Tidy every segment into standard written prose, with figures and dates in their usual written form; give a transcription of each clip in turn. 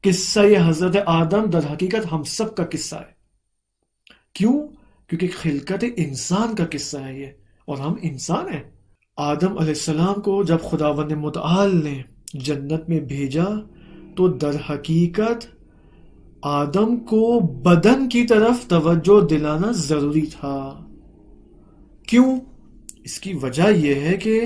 قصہ یہ حضرت آدم در حقیقت ہم سب کا قصہ ہے. کیوں؟ کیونکہ خلقت انسان کا قصہ ہے یہ، اور ہم انسان ہیں. آدم علیہ السلام کو جب خداوند متعال نے جنت میں بھیجا تو در حقیقت آدم کو بدن کی طرف توجہ دلانا ضروری تھا. کیوں؟ اس کی وجہ یہ ہے کہ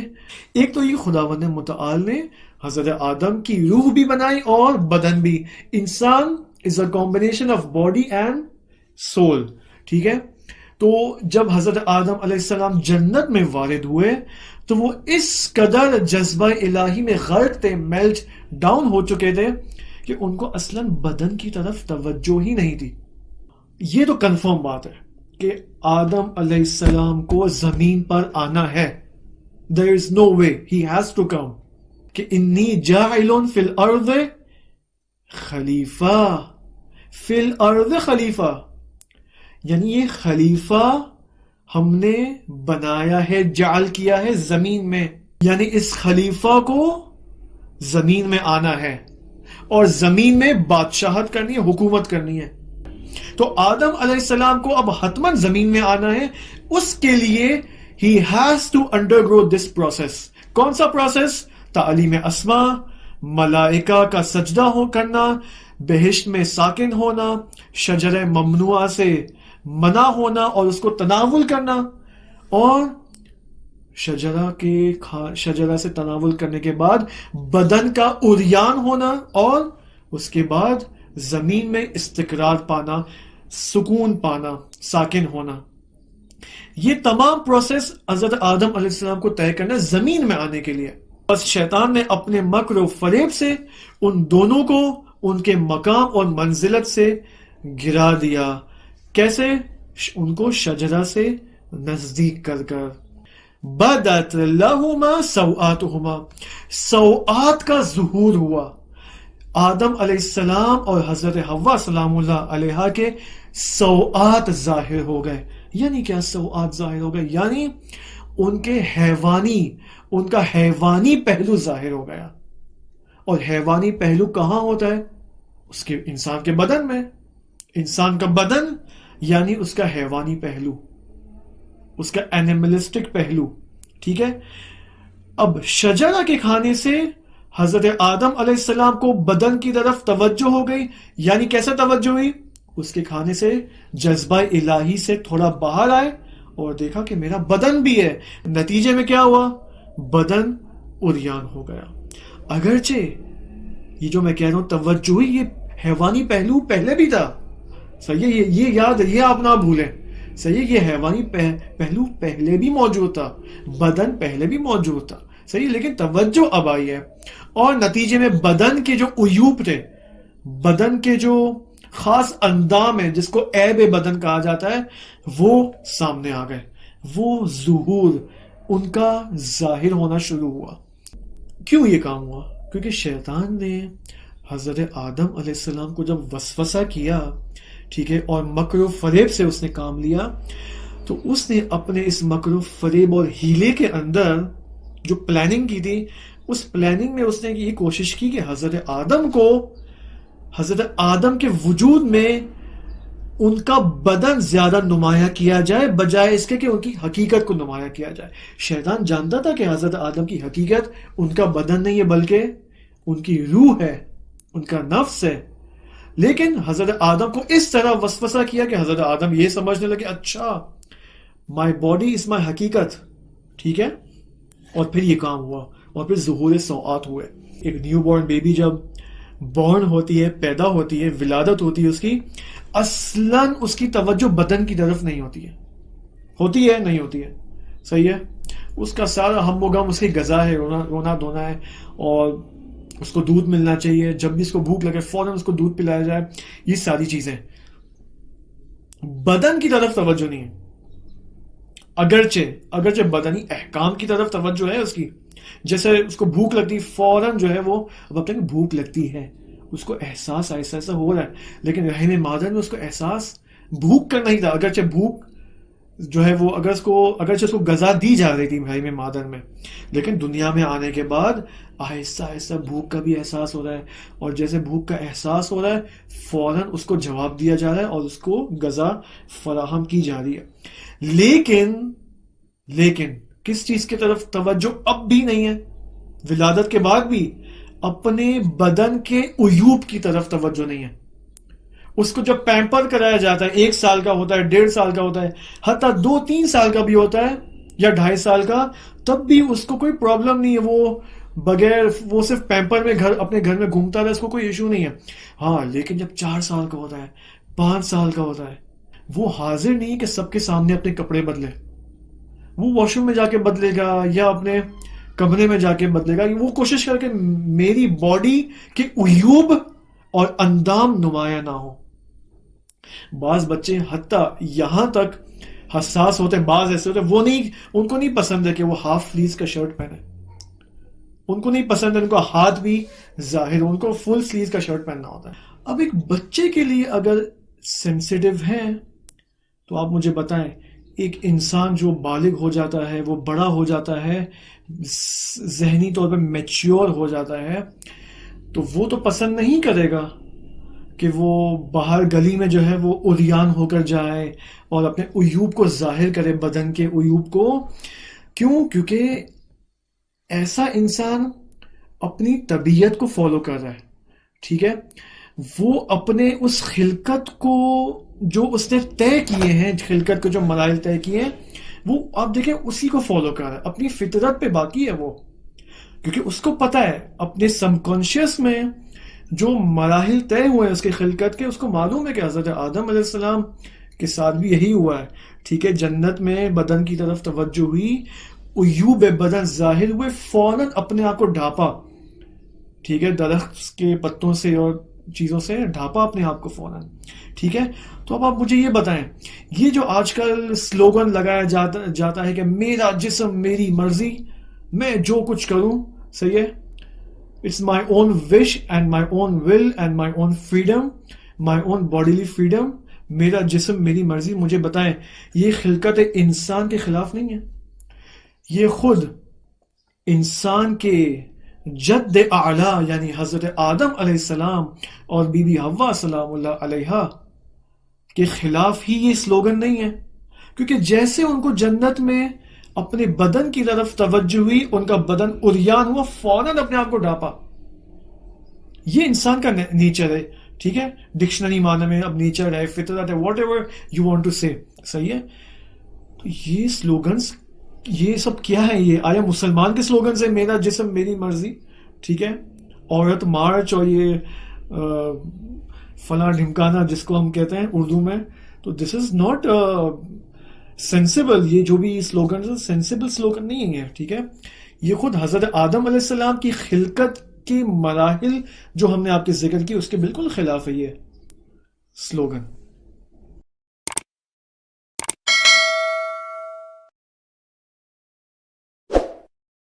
ایک تو یہ خداوند متعال نے حضرت آدم کی روح بھی بنائی اور بدن بھی. انسان is a combination of body and soul. ٹھیک ہے، تو جب حضرت آدم علیہ السلام جنت میں وارد ہوئے تو وہ اس قدر جذبہ الہی میں غرق تھے، میلٹ ڈاؤن ہو چکے تھے کہ ان کو اصلاً بدن کی طرف توجہ ہی نہیں تھی. یہ تو کنفرم بات ہے کہ آدم علیہ السلام کو زمین پر آنا ہے. there is no way he has to come. کہ انی جاعل فی الارض خلیفہ، فی الارض خلیفہ، یعنی یہ خلیفہ ہم نے بنایا ہے، جعل کیا ہے زمین میں، یعنی اس خلیفہ کو زمین میں آنا ہے اور زمین میں بادشاہت کرنی ہے، حکومت کرنی ہے. تو آدم علیہ السلام کو اب حتماً زمین میں آنا ہے. اس کے لیے he has to undergo this process. کون سا پروسیس؟ تعلیم اسماء، ملائکہ کا سجدہ ہو کرنا، بہشت میں ساکن ہونا، شجر ممنوعہ سے منع ہونا اور اس کو تناول کرنا، اور شجرہ سے تناول کرنے کے بعد بدن کا عریان ہونا، اور اس کے بعد زمین میں استقرار پانا، سکون پانا، ساکن ہونا. یہ تمام پروسیس حضرت آدم علیہ السلام کو طے کرنا زمین میں آنے کے لیے. بس شیطان نے اپنے مکر و فریب سے ان دونوں کو ان کے مقام اور منزلت سے گرا دیا. کیسے؟ ان کو شجرہ سے نزدیک کر کر. بدت لہما سوآتہما، سوآت کا ظہور ہوا. آدم علیہ السلام اور حضرت حوا سلام اللہ علیہا کے سوآت ظاہر ہو گئے. یعنی کیا سوآت ظاہر ہو گئے؟ یعنی ان کا حیوانی پہلو ظاہر ہو گیا. اور حیوانی پہلو کہاں ہوتا ہے؟ اس کے انسان کے بدن میں. انسان کا بدن یعنی اس کا حیوانی پہلو، اس کا اینیملسٹک پہلو. ٹھیک ہے، اب شجرہ کے کھانے سے حضرت آدم علیہ السلام کو بدن کی طرف توجہ ہو گئی. یعنی کیسے توجہ ہوئی؟ اس کے کھانے سے جذبہ الہی سے تھوڑا باہر آئے اور دیکھا کہ میرا بدن بھی ہے. نتیجے میں کیا ہوا؟ بدن عریان ہو گیا. اگرچہ یہ جو میں کہہ رہا ہوں توجہ، یہ حیوانی پہلو پہلے بھی تھا. صحیح ہے، یہ یاد، یہ آپ نہ بھولیں. صحیح ہے، یہ حیوانی پہلو پہلے بھی موجود تھا، بدن پہلے بھی موجود تھا. صحیح، لیکن توجہ اب آئی ہے اور نتیجے میں بدن کے جو عیوب تھے، بدن کے جو خاص اندام ہے جس کو عیب بدن کہا جاتا ہے، وہ سامنے آ گئے. وہ ظہور ان کا ظاہر ہونا شروع ہوا. کیوں یہ کام ہوا؟ کیونکہ شیطان نے حضرت آدم علیہ السلام کو جب وسوسہ کیا، ٹھیک ہے، اور مکر و فریب سے اس نے کام لیا، تو اس نے اپنے اس مکر و فریب اور ہیلے کے اندر جو پلاننگ کی تھی، اس پلاننگ میں اس نے یہ کوشش کی کہ حضرت آدم کے وجود میں ان کا بدن زیادہ نمایاں کیا جائے بجائے اس کے کہ ان کی حقیقت کو نمایاں کیا جائے. شیطان جانتا تھا کہ حضرت آدم کی حقیقت ان کا بدن نہیں ہے بلکہ ان کی روح ہے، ان کا نفس ہے. لیکن حضرت آدم کو اس طرح وسوسہ کیا کہ حضرت آدم یہ سمجھنے لگے اچھا مائی باڈی از مائی حقیقت. ٹھیک ہے، اور پھر یہ کام ہوا اور پھر ظہور سوآت ہوئے. ایک نیو بورن بیبی جب بورن ہوتی ہے، پیدا ہوتی ہے، ولادت ہوتی ہے اس کی، اصلاً اس کی توجہ بدن کی طرف نہیں ہوتی ہے. ہوتی ہے؟ نہیں ہوتی ہے. صحیح ہے، اس کا سارا ہم و غم اس کی غذا ہے، رونا دھونا ہے، اور اس کو دودھ ملنا چاہیے. جب بھی اس کو بھوک لگے فوراً اس کو دودھ پلایا جائے. یہ ساری چیزیں بدن کی طرف توجہ نہیں ہے. اگرچہ بدنی احکام کی طرف توجہ ہے اس کی. جیسے اس کو بھوک لگتی فوراً جو ہے وہ اب اپنے بھوک لگتی ہے، اس کو احساس ایسا ہو رہا ہے، لیکن رحم مادر میں اس کو احساس بھوک کا نہیں تھا. اگرچہ بھوک جو ہے وہ اگرچہ اس کو غذا دی جا رہی تھی بھائی میں مادر میں، لیکن دنیا میں آنے کے بعد آہستہ آہستہ بھوک کا بھی احساس ہو رہا ہے، اور جیسے بھوک کا احساس ہو رہا ہے فوراً اس کو جواب دیا جا رہا ہے اور اس کو غذا فراہم کی جا رہی ہے۔ لیکن کس چیز کی طرف توجہ اب بھی نہیں ہے؟ ولادت کے بعد بھی اپنے بدن کے عیوب کی طرف توجہ نہیں ہے۔ اس کو جب پیمپر کرایا جاتا ہے، 1 سال کا ہوتا ہے، 1.5 سال کا ہوتا ہے، حتیٰ 2-3 سال کا بھی ہوتا ہے یا 2.5 سال کا، تب بھی اس کو کوئی پرابلم نہیں ہے، وہ صرف پیمپر میں اپنے گھر میں گھومتا رہا، اس کو کوئی ایشو نہیں ہے۔ ہاں لیکن جب 4 سال کا ہوتا ہے، 5 سال کا ہوتا ہے، وہ حاضر نہیں کہ سب کے سامنے اپنے کپڑے بدلے، وہ واش روم میں جا کے بدلے گا یا اپنے کمرے میں جا کے بدلے گا، وہ کوشش کر کے میری باڈی کے عیوب اور اندام نمایاں نہ ہو۔ بعض بچے حتیٰ یہاں تک حساس ہوتے ہیں، بعض ایسے ہوتے ہیں ان کو نہیں پسند ہے کہ وہ ہاف سلیوز کا شرٹ پہنے، ان کو نہیں پسند ہے، ان کو ہاتھ بھی ظاہر ہو، ان کو فل سلیوز کا شرٹ پہننا ہوتا ہے۔ اب ایک بچے کے لیے اگر سینسیٹیو ہے تو آپ مجھے بتائیں، ایک انسان جو بالغ ہو جاتا ہے، وہ بڑا ہو جاتا ہے، ذہنی طور پہ میچیور ہو جاتا ہے، تو وہ تو پسند نہیں کرے گا کہ وہ باہر گلی میں جو ہے وہ عریان ہو کر جائے اور اپنے عیوب کو ظاہر کرے، بدن کے عیوب کو۔ کیونکہ ایسا انسان اپنی طبیعت کو فالو کر رہا ہے، ٹھیک ہے، وہ اپنے اس خلقت کو جو اس نے طے کیے ہیں، خلقت کو جو مراحل طے کیے ہیں، وہ آپ دیکھیں اسی کو فالو کر رہا ہے، اپنی فطرت پہ باقی ہے وہ، کیونکہ اس کو پتا ہے اپنے سب کانشیس میں جو مراحل طے ہوئے ہیں اس کے خلقت کے، اس کو معلوم ہے کہ حضرت آدم علیہ السلام کے ساتھ بھی یہی ہوا ہے، ٹھیک ہے، جنت میں بدن کی طرف توجہ ہوئی، عیوب بدن ظاہر ہوئے، فوراً اپنے آپ کو ڈھانپا، ٹھیک ہے، درخت کے پتوں سے اور چیزوں سے ڈھانپا اپنے آپ کو فوراً، ٹھیک ہے۔ تو اب آپ مجھے یہ بتائیں، یہ جو آج کل سلوگن لگایا جاتا ہے کہ میرا جسم میری مرضی، میں جو کچھ کروں صحیح ہے، it's my own wish and my own will and my own freedom, my own bodily freedom, میرا جسم میری مرضی، مجھے بتائیں یہ خلقت انسان کے خلاف نہیں ہے؟ یہ خود انسان کے جد اعلیٰ یعنی حضرت آدم علیہ السلام اور بی بی حوا سلام اللہ علیہا کے خلاف ہی یہ سلوگن نہیں ہے، کیونکہ جیسے ان کو جنت میں اپنے بدن کی طرف توجہ ہوئی، ان کا بدن عریان ہوا، فوراً اپنے آپ کو ڈھانپا۔ یہ انسان کا نیچر ہے، ٹھیک ہے، ڈکشنری معنی میں اب نیچر ہے، فطرت ہے، whatever you want to say, صحیح ہے۔ تو یہ سلوگنز، یہ سب کیا ہے؟ یہ آیا مسلمان کے سلوگنز ہے، میرا جسم میری مرضی، ٹھیک ہے، عورت مارچ اور یہ فلاں ڈھمکانا جس کو ہم کہتے ہیں اردو میں، تو دس از ناٹ سینسیبل، یہ جو بھی سلوگن سینسیبل سلوگن نہیں ہے، ٹھیک ہے، یہ خود حضرت آدم علیہ السلام کی خلقت کے مراحل جو ہم نے آپ کے ذکر کی اس کے بالکل خلاف ہے یہ سلوگن۔